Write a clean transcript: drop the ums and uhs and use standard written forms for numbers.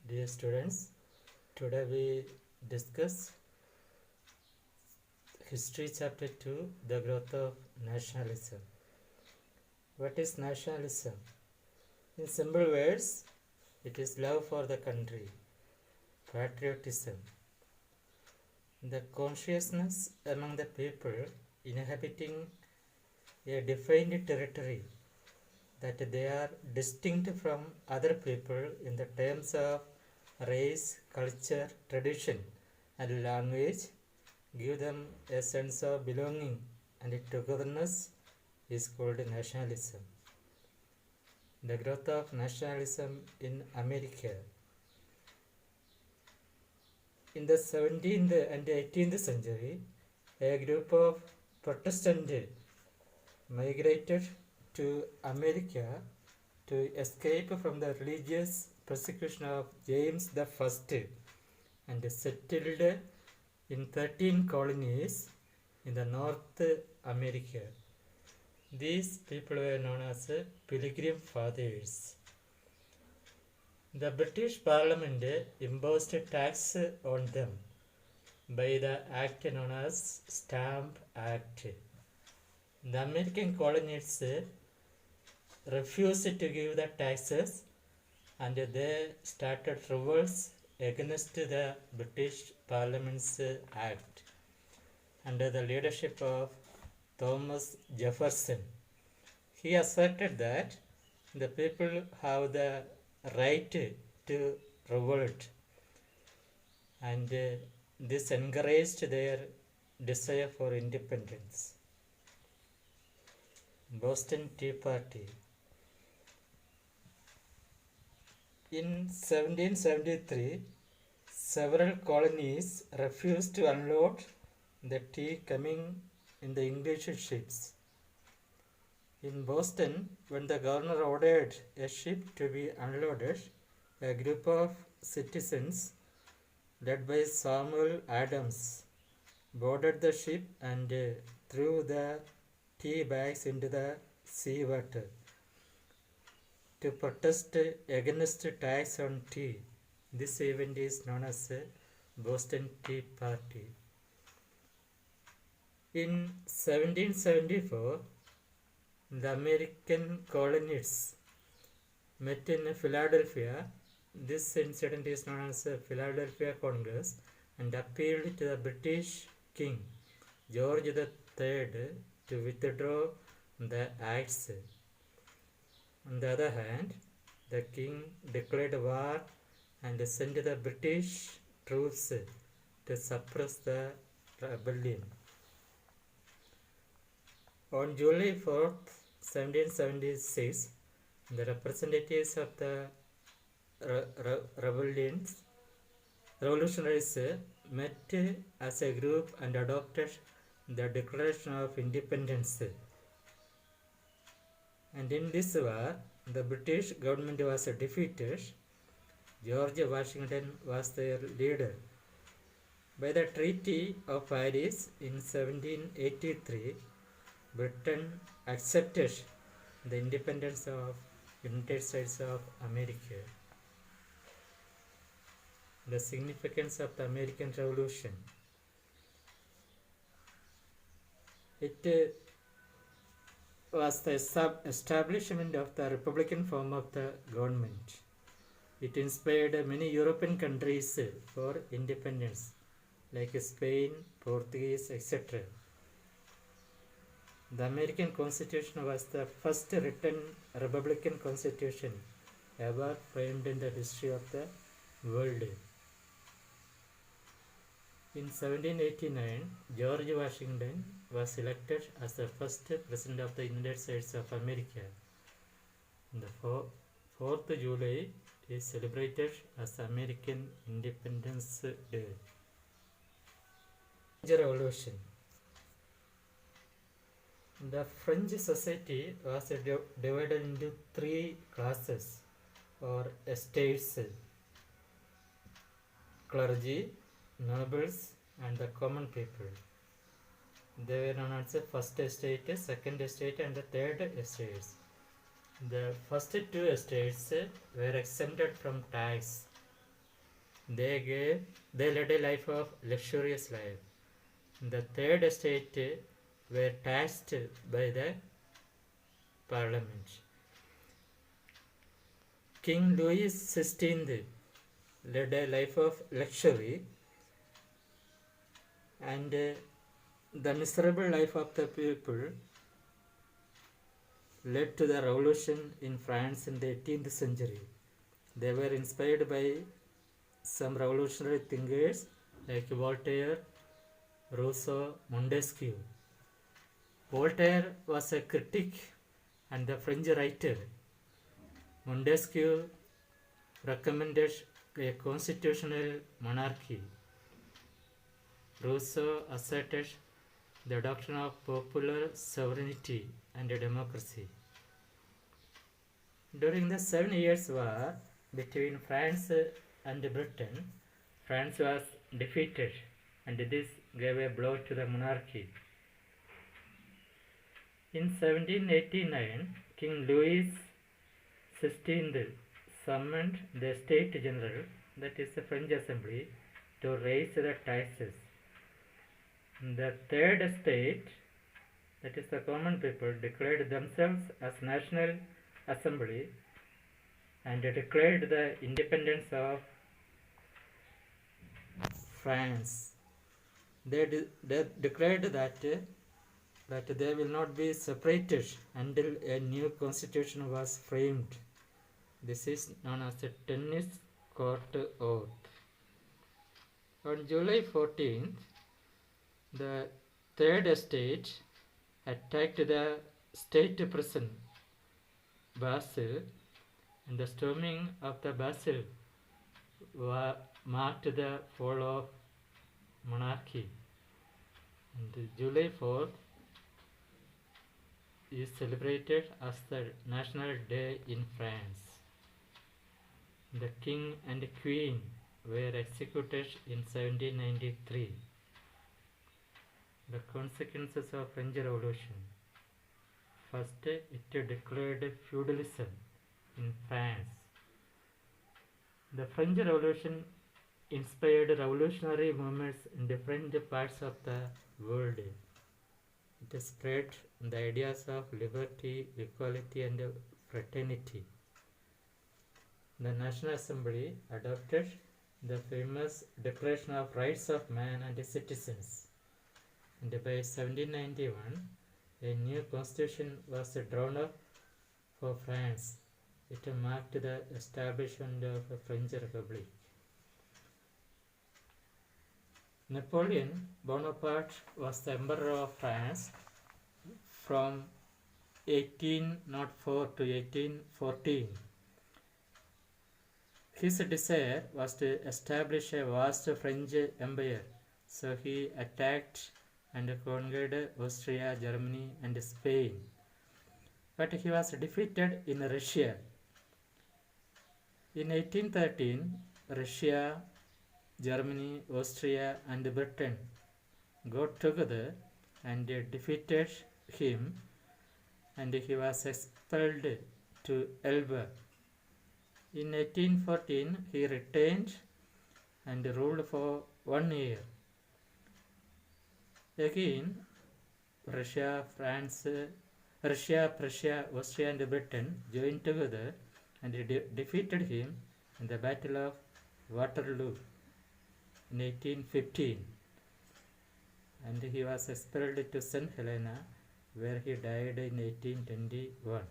Dear students, today we discuss History Chapter 2, The Growth of Nationalism. What is nationalism? In simple words, it is love for the country, patriotism, the consciousness among the people inhabiting a defined territory that they are distinct from other people in the terms of race, culture, tradition, and language, give them a sense of belonging and togetherness is called nationalism. The growth of nationalism in America. In the 17th and 18th century, a group of Protestants migrated to America to escape from the religious persecution of James the First and settled in 13 colonies in the North America. These people were known as Pilgrim Fathers. The British Parliament imposed a tax on them by the act known as Stamp Act. The American colonists refused to give the taxes and they started revolts against the British Parliament's act under the leadership of Thomas Jefferson. He asserted that the people have the right to revolt, and this encouraged their desire for independence. Boston Tea Party. In 1773, several colonies refused to unload the tea coming in the English ships. In Boston, when the governor ordered a ship to be unloaded, a group of citizens, led by Samuel Adams, boarded the ship and threw the tea bags into the seawater to protest against tax on tea. This event is known as Boston Tea Party. In 1774, the American colonists met in Philadelphia. This incident is known as the Philadelphia Congress and appealed to the British King George III to withdraw the acts. On the other hand, the king declared war and sent the British troops to suppress the rebellion. On July 4th, 1776, the representatives of the revolutionaries met as a group and adopted the Declaration of Independence. And in this war, the British government was defeated. George Washington was their leader. By the Treaty of Paris in 1783, Britain accepted the independence of United States of America. The significance of the American Revolution. It was the establishment of the Republican form of the government. It inspired many European countries for independence, like Spain, Portuguese, etc. The American Constitution was the first written Republican Constitution ever framed in the history of the world. In 1789, George Washington was elected as the first President of the United States of America. The 4th July is celebrated as American Independence Day. French Revolution. The French society was divided into three classes or estates: clergy, nobles, and the common people. They were known as the first estate, second estate, and the third estates. The first two estates were exempted from tax They led a life of luxurious life. The third estate were taxed by the parliament. King Louis XVI led a life of luxury, and the miserable life of the people led to the revolution in France in the 18th century. They were inspired by some revolutionary thinkers like Voltaire, Rousseau, Montesquieu. Voltaire was a critic and the French writer. Montesquieu recommended a constitutional monarchy. Rousseau asserted the doctrine of popular sovereignty and democracy. During the 7 Years' War between France and Britain, France was defeated, and this gave a blow to the monarchy. In 1789, King Louis XVI summoned the State General, that is the French Assembly, to raise the taxes. The third estate, that is the common people, declared themselves as National Assembly and declared the independence of France. They declared that they will not be separated until a new constitution was framed. This is known as the Tennis Court Oath. On July 14th, the Third Estate attacked the state prison, Basel, and the storming of the Basel marked the fall of monarchy. And July 4th is celebrated as the National Day in France. The King and Queen were executed in 1793. The consequences of French Revolution. First, it declared feudalism in France. The French Revolution inspired revolutionary movements in different parts of the world. It spread the ideas of liberty, equality, and fraternity. The National Assembly adopted the famous Declaration of Rights of Man and Citizens, and by 1791 a new constitution was drawn up for France. It marked the establishment of a French Republic. Napoleon Bonaparte was the Emperor of France from 1804 to 1814. His desire was to establish a vast French empire, so he attacked and conquered Austria, Germany, and Spain. But he was defeated in Russia. In 1813, Russia, Germany, Austria, and Britain got together and defeated him, and he was expelled to Elba. In 1814, he returned and ruled for 1 year. Again, Russia, Prussia, Austria, and Britain joined together and defeated him in the Battle of Waterloo in 1815, and he was expelled to St. Helena, where he died in 1821.